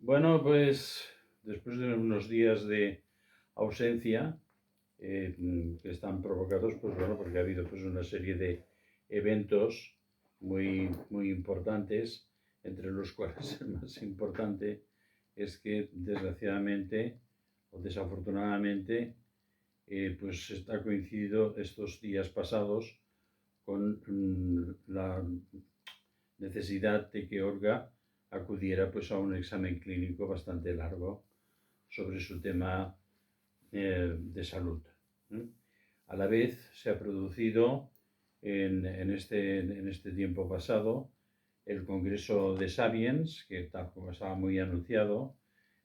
Bueno, pues después de unos días de ausencia que están provocados, pues bueno, porque ha habido pues una serie de eventos muy importantes, entre los cuales el más importante es que desgraciadamente o desafortunadamente pues está coincidido estos días pasados con la necesidad de que Olga acudiera pues a un examen clínico bastante largo sobre su tema de salud. ¿Eh? A la vez se ha producido en este tiempo pasado el Congreso de Sapiens, que tal como estaba muy anunciado,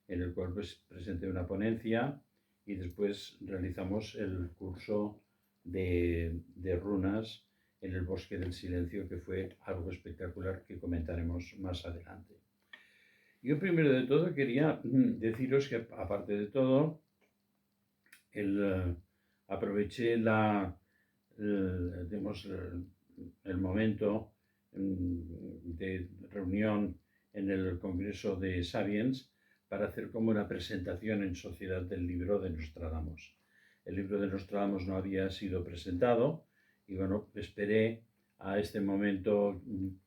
en el cual pues, presenté una ponencia y después realizamos el curso de runas en el Bosque del Silencio, que fue algo espectacular que comentaremos más adelante. Yo primero de todo quería deciros que aparte de todo, aproveché digamos, el momento de reunión en el Congreso de Sapiens para hacer como una presentación en sociedad del libro de Nostradamus. El libro de Nostradamus no había sido presentado y bueno, esperé a este momento,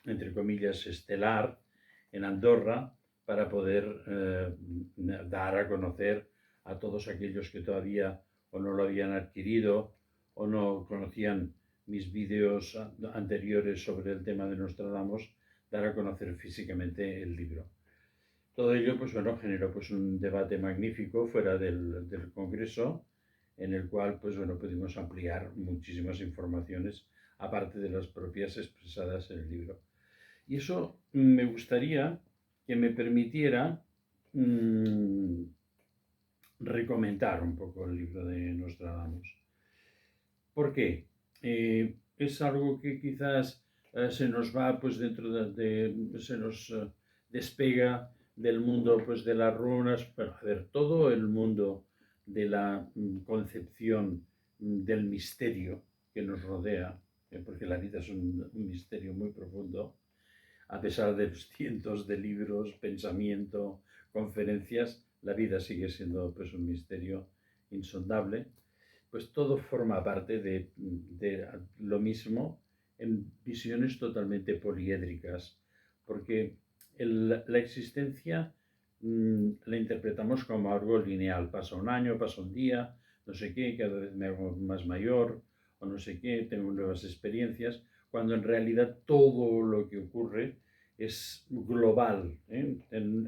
entre comillas, estelar en Andorra para poder dar a conocer a todos aquellos que todavía o no lo habían adquirido o no conocían mis vídeos anteriores sobre el tema de Nostradamus, dar a conocer físicamente el libro. Todo ello, pues bueno, generó pues un debate magnífico fuera del Congreso, en el cual, pues bueno, pudimos ampliar muchísimas informaciones, aparte de las propias expresadas en el libro. Y eso me gustaría que me permitiera recomendar un poco el libro de Nostradamus. ¿Por qué? Es algo que quizás se nos va pues dentro se nos despega del mundo pues de las runas, pero a ver, todo el mundo de la concepción del misterio que nos rodea, porque la vida es un misterio muy profundo, a pesar de cientos de libros, pensamiento, conferencias, la vida sigue siendo pues un misterio insondable. Pues todo forma parte de lo mismo en visiones totalmente poliédricas, porque la existencia la interpretamos como algo lineal. Pasa un año, pasa un día, no sé qué, cada vez me hago más mayor, o no sé qué, tengo nuevas experiencias, cuando en realidad todo lo que ocurre es global, en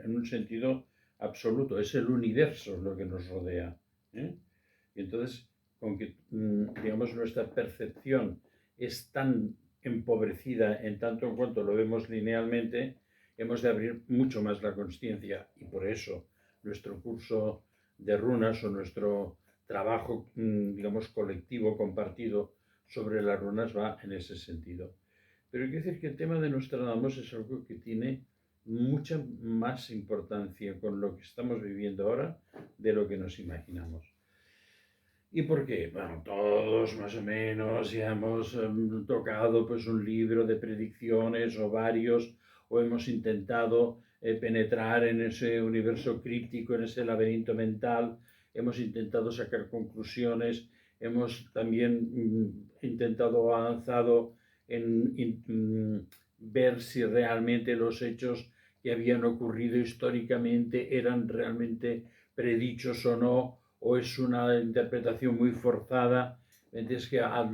un sentido absoluto, es el universo lo que nos rodea. Y entonces, con que, digamos, nuestra percepción es tan empobrecida en tanto en cuanto lo vemos linealmente, hemos de abrir mucho más la conciencia y por eso nuestro curso de runas o nuestro trabajo, digamos, colectivo, compartido sobre las runas va en ese sentido. Pero hay que decir que el tema de Nostradamus es algo que tiene mucha más importancia con lo que estamos viviendo ahora de lo que nos imaginamos. ¿Y por qué? Bueno, todos más o menos ya hemos tocado pues un libro de predicciones o varios, o hemos intentado penetrar en ese universo críptico, en ese laberinto mental, hemos intentado sacar conclusiones, hemos también intentado avanzado en ver si realmente los hechos que habían ocurrido históricamente eran realmente predichos o no, o es una interpretación muy forzada, es que a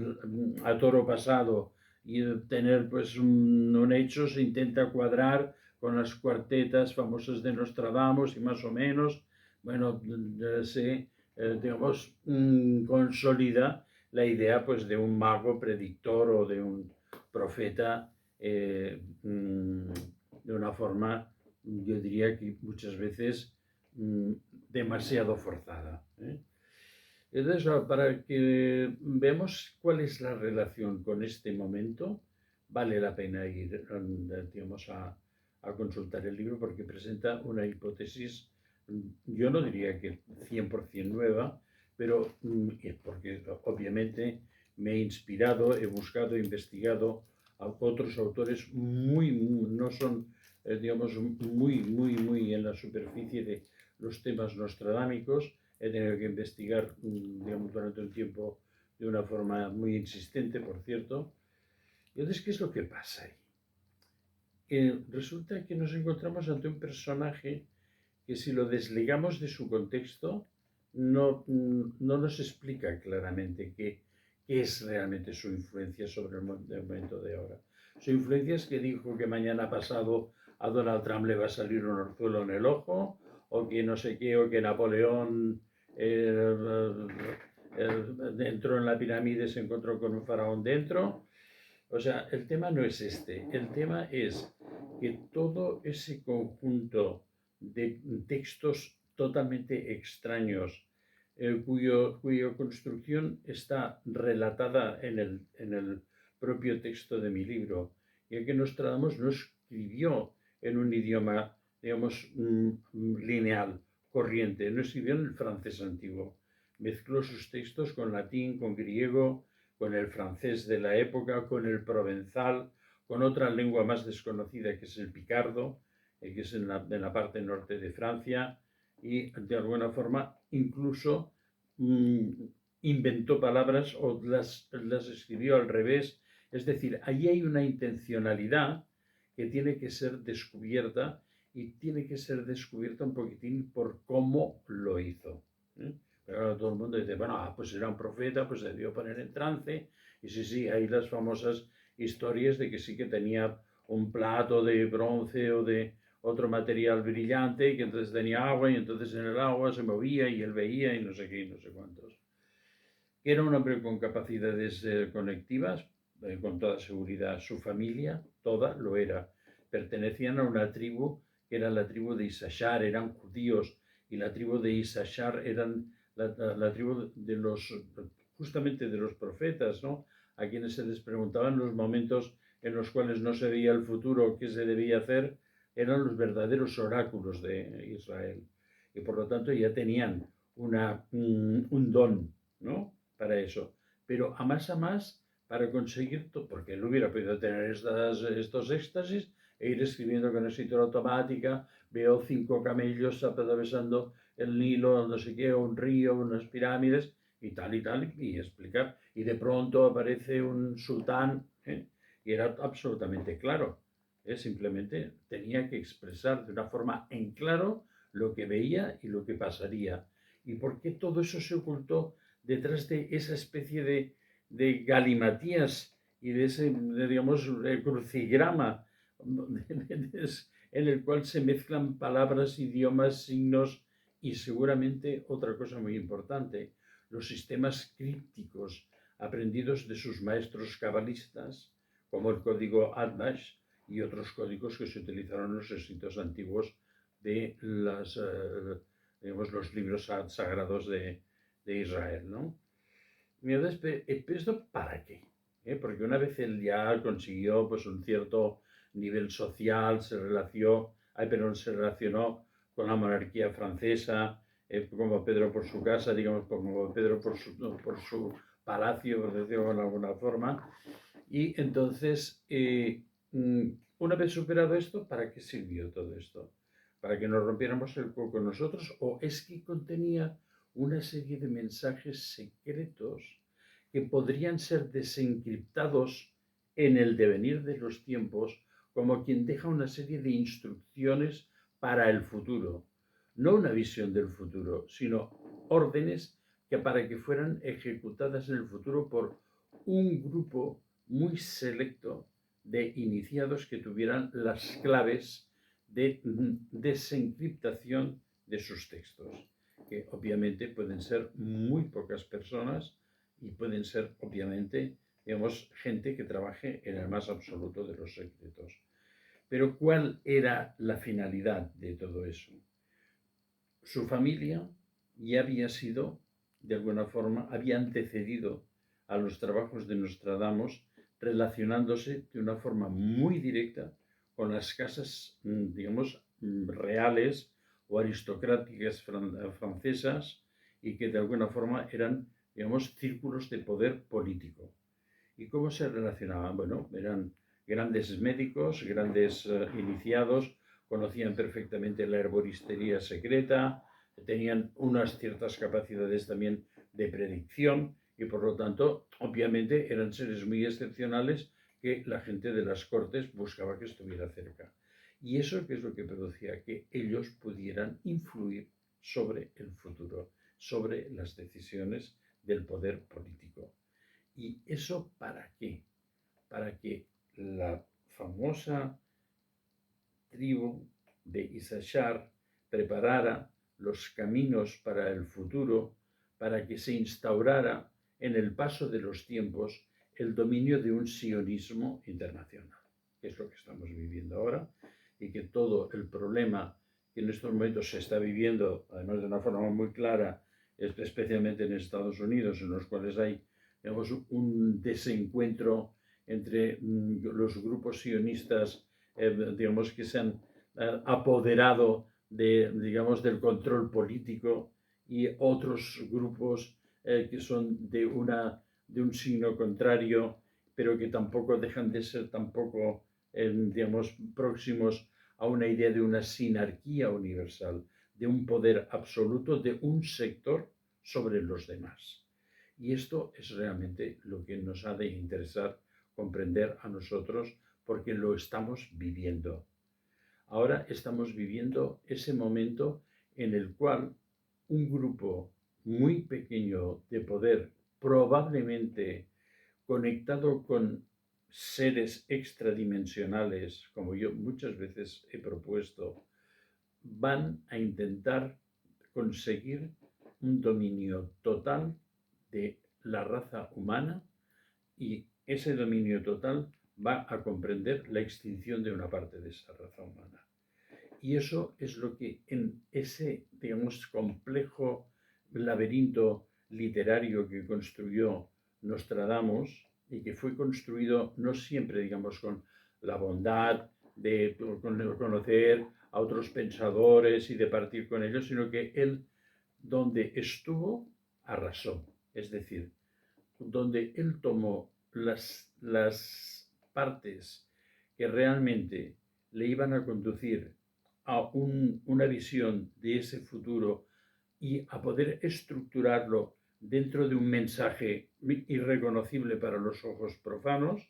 toro pasado y tener pues un hecho se intenta cuadrar con las cuartetas famosas de Nostradamus y más o menos, bueno, se, digamos, consolida la idea pues de un mago predictor o de un profeta de una forma, yo diría que muchas veces demasiado forzada. Entonces, para que veamos cuál es la relación con este momento, vale la pena ir, digamos, a consultar el libro porque presenta una hipótesis, yo no diría que 100% nueva, pero porque obviamente me he inspirado, he buscado, he investigado a otros autores no son digamos, muy en la superficie de los temas nostradámicos. He tenido que investigar, digamos, durante un tiempo de una forma muy insistente, por cierto. Y entonces, ¿qué es lo que pasa ahí? Resulta que nos encontramos ante un personaje que si lo desligamos de su contexto, no nos explica claramente qué es realmente su influencia sobre el momento de ahora. Su influencia es que dijo que mañana pasado a Donald Trump le va a salir un orzuelo en el ojo, o que no sé qué, o que Napoleón entró en la pirámide y se encontró con un faraón dentro. O sea, el tema no es este. El tema es que todo ese conjunto de textos totalmente extraños, cuya construcción está relatada en el propio texto de mi libro, y que Nostradamus no escribió en un idioma, digamos, lineal, corriente, no escribió en el francés antiguo. Mezcló sus textos con latín, con griego, con el francés de la época, con el provenzal, con otra lengua más desconocida que es el picardo, que es en la parte norte de Francia, y de alguna forma incluso inventó palabras o las escribió al revés. Es decir, ahí hay una intencionalidad que tiene que ser descubierta, y tiene que ser descubierta un poquitín por cómo lo hizo. Pero ahora todo el mundo dice, bueno, pues era un profeta, pues se debió poner en trance. Y sí, hay las famosas historias de que sí que tenía un plato de bronce o de otro material brillante, y que entonces tenía agua, y entonces en el agua se movía y él veía y no sé qué y no sé cuántos. Era un hombre con capacidades conectivas, con toda seguridad. Su familia, toda, lo era. Pertenecían a una tribu que era la tribu de Issachar, eran judíos, y la tribu de Issachar eran la tribu de justamente de los profetas, ¿no? A quienes se les preguntaban los momentos en los cuales no se veía el futuro, qué se debía hacer, eran los verdaderos oráculos de Israel. Y por lo tanto ya tenían un don, ¿no? Para eso. Pero a más, para conseguir, porque él hubiera podido tener estos éxtasis e ir escribiendo con escritura automática, veo 5 camellos atravesando el Nilo, no sé qué, un río, unas pirámides, y tal, y explicar. Y de pronto aparece un sultán, y era absolutamente claro. Simplemente tenía que expresar de una forma en claro lo que veía y lo que pasaría. ¿Y por qué todo eso se ocultó detrás de esa especie de galimatías y de ese, digamos, crucigrama en el cual se mezclan palabras, idiomas, signos y seguramente otra cosa muy importante, los sistemas crípticos aprendidos de sus maestros cabalistas, como el código Atbash y otros códigos que se utilizaron en los escritos antiguos de digamos, los libros sagrados de Israel, ¿no? Entonces, ¿esto para qué? Porque una vez él ya consiguió pues, un cierto nivel social, se relacionó con la monarquía francesa, como Pedro por su casa, digamos, como Pedro por su palacio, por decirlo de alguna forma. Y entonces, una vez superado esto, ¿para qué sirvió todo esto? ¿Para que nos rompiéramos el coco nosotros? ¿O es que contenía una serie de mensajes secretos que podrían ser desencriptados en el devenir de los tiempos, como quien deja una serie de instrucciones para el futuro? No una visión del futuro, sino órdenes para que fueran ejecutadas en el futuro por un grupo muy selecto de iniciados que tuvieran las claves de desencriptación de sus textos, que obviamente pueden ser muy pocas personas y pueden ser obviamente, digamos, gente que trabaje en el más absoluto de los secretos. Pero ¿cuál era la finalidad de todo eso? Su familia ya había sido, de alguna forma, había antecedido a los trabajos de Nostradamus, relacionándose de una forma muy directa con las casas, digamos, reales o aristocráticas francesas, y que de alguna forma eran, digamos, círculos de poder político. ¿Y cómo se relacionaban? Bueno, eran grandes médicos, grandes iniciados, conocían perfectamente la herboristería secreta, tenían unas ciertas capacidades también de predicción y por lo tanto, obviamente, eran seres muy excepcionales que la gente de las cortes buscaba que estuviera cerca. ¿Y eso qué es lo que producía? Que ellos pudieran influir sobre el futuro, sobre las decisiones del poder político. ¿Y eso para qué? Para que la famosa tribu de Issachar preparara los caminos para el futuro, para que se instaurara en el paso de los tiempos el dominio de un sionismo internacional, que es lo que estamos viviendo ahora, y que todo el problema que en estos momentos se está viviendo, además de una forma muy clara, especialmente en Estados Unidos, en los cuales hay, digamos, un desencuentro entre los grupos sionistas, digamos, que se han apoderado digamos, del control político y otros grupos que son de un signo contrario, pero que tampoco dejan de ser tampoco, digamos, próximos a una idea de una sinarquía universal, de un poder absoluto de un sector sobre los demás. Y esto es realmente lo que nos ha de interesar comprender a nosotros porque lo estamos viviendo. Ahora estamos viviendo ese momento en el cual un grupo muy pequeño de poder, probablemente conectado con seres extradimensionales, como yo muchas veces he propuesto, van a intentar conseguir un dominio total de la raza humana y ese dominio total va a comprender la extinción de una parte de esa raza humana. Y eso es lo que en ese, digamos, complejo laberinto literario que construyó Nostradamus y que fue construido no siempre, digamos, con la bondad de conocer a otros pensadores y de partir con ellos, sino que él, donde estuvo, arrasó. Es decir, donde él tomó las partes que realmente le iban a conducir a una visión de ese futuro y a poder estructurarlo dentro de un mensaje irreconocible para los ojos profanos,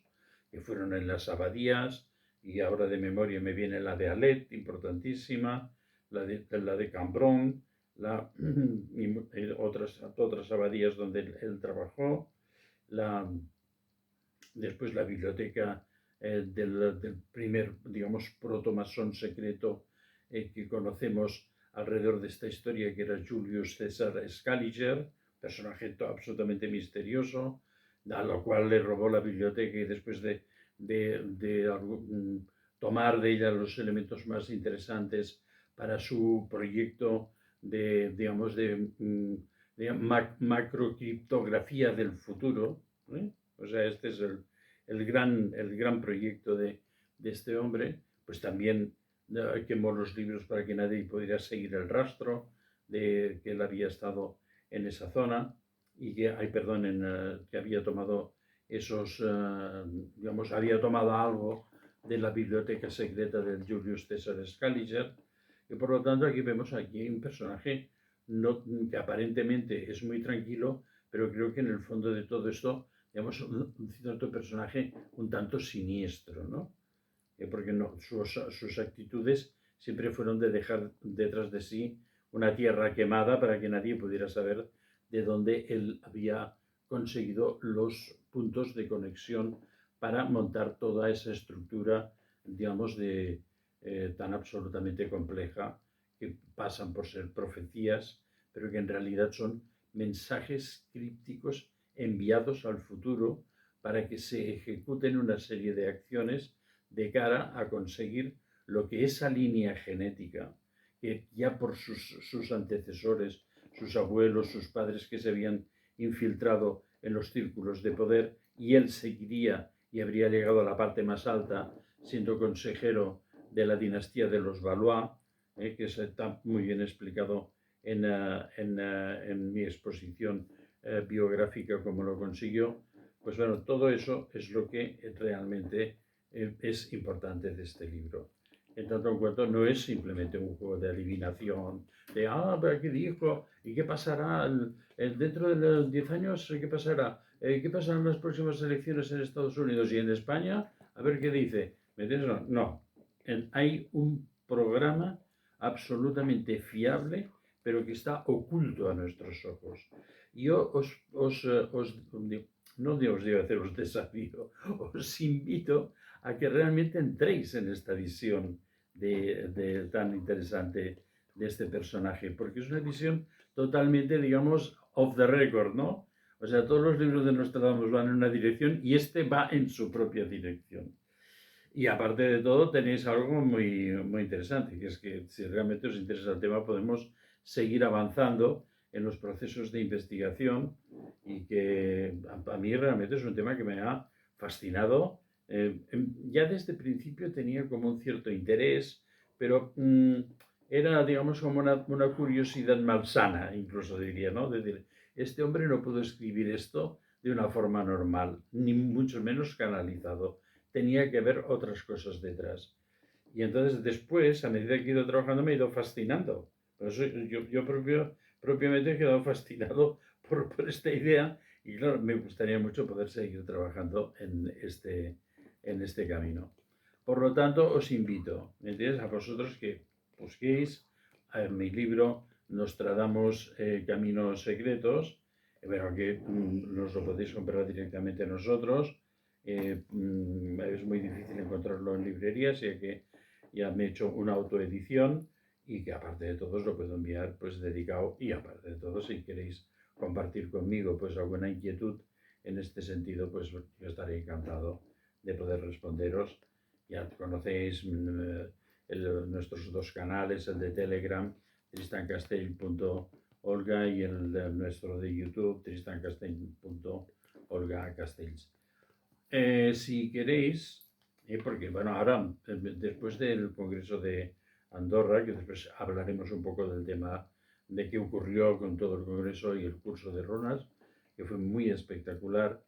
que fueron en las abadías, y ahora de memoria me viene la de Alet, importantísima, la de Cambron, y otras abadías donde él trabajó, después la biblioteca del primer, digamos, protomasón secreto que conocemos alrededor de esta historia, que era Julius Caesar Scaliger, personaje absolutamente misterioso, a lo cual le robó la biblioteca y después de tomar de ella los elementos más interesantes para su proyecto digamos, de macrocriptografía del futuro. O sea, este es el gran proyecto de este hombre. Pues también quemó los libros para que nadie pudiera seguir el rastro de que él había estado en esa zona y que, que había tomado digamos, había tomado algo de la biblioteca secreta del Julius Caesar Scaliger. Y por lo tanto aquí vemos un personaje que aparentemente es muy tranquilo, pero creo que en el fondo de todo esto, digamos, un cierto personaje un tanto siniestro, ¿no? Porque sus actitudes siempre fueron de dejar detrás de sí una tierra quemada para que nadie pudiera saber de dónde él había conseguido los puntos de conexión para montar toda esa estructura, digamos, tan absolutamente compleja, que pasan por ser profecías, pero que en realidad son mensajes crípticos enviados al futuro para que se ejecuten una serie de acciones de cara a conseguir lo que esa línea genética, que ya por sus antecesores, sus abuelos, sus padres que se habían infiltrado en los círculos de poder, y él seguiría y habría llegado a la parte más alta siendo consejero de la dinastía de los Valois, que está muy bien explicado en mi exposición biográfica como lo consiguió. Pues bueno, todo eso es lo que realmente es importante de este libro. En tanto en cuanto no es simplemente un juego de adivinación, de, pero ¿qué dijo? ¿Y qué pasará dentro de los 10 años? ¿Qué pasará? ¿Qué pasará en las próximas elecciones en Estados Unidos y en España? A ver qué dice. ¿Me entiendes? No, no. Hay un programa absolutamente fiable, pero que está oculto a nuestros ojos. Yo no os digo hacer un desafío, os invito a que realmente entréis en esta visión tan interesante de este personaje, porque es una visión totalmente, digamos, off the record, ¿no? O sea, todos los libros de Nostradamus van en una dirección y este va en su propia dirección. Y aparte de todo, tenéis algo muy interesante, que es que si realmente os interesa el tema, podemos seguir avanzando en los procesos de investigación y que a mí realmente es un tema que me ha fascinado. Ya desde el principio tenía como un cierto interés, pero era, digamos, como una curiosidad malsana, incluso diría, ¿no? Es decir, este hombre no pudo escribir esto de una forma normal, ni mucho menos canalizado. Tenía que haber otras cosas detrás. Y entonces después, a medida que he ido trabajando, me he ido fascinando. Por eso propiamente he quedado fascinado por esta idea y claro, me gustaría mucho poder seguir trabajando en este camino. Por lo tanto, os invito, ¿me entiendes? A vosotros que busquéis en mi libro Nostradamus Caminos Secretos, pero que nos lo podéis comprar directamente nosotros. Es muy difícil encontrarlo en librerías, ya que ya me he hecho una autoedición y que aparte de todo os lo puedo enviar pues dedicado y aparte de todo si queréis compartir conmigo pues alguna inquietud en este sentido pues yo estaré encantado de poder responderos. Ya conocéis nuestros dos canales, el de Telegram, tristancastell.olga y el de nuestro de YouTube, tristancastell.olga Castells. Si queréis, porque bueno, ahora, después del Congreso de Andorra, que después hablaremos un poco del tema de qué ocurrió con todo el Congreso y el curso de runas, que fue muy espectacular,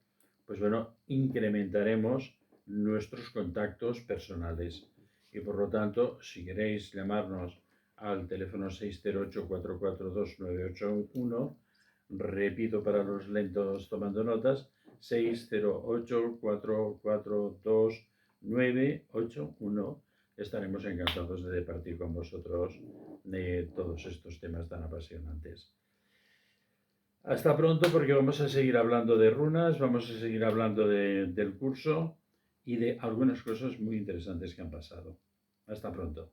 pues bueno, incrementaremos nuestros contactos personales. Y por lo tanto, si queréis llamarnos al teléfono 608-442-981, repito para los lentos tomando notas, 608-442-981. Estaremos encantados de departir con vosotros de todos estos temas tan apasionantes. Hasta pronto, porque vamos a seguir hablando de runas, vamos a seguir hablando del curso y de algunas cosas muy interesantes que han pasado. Hasta pronto.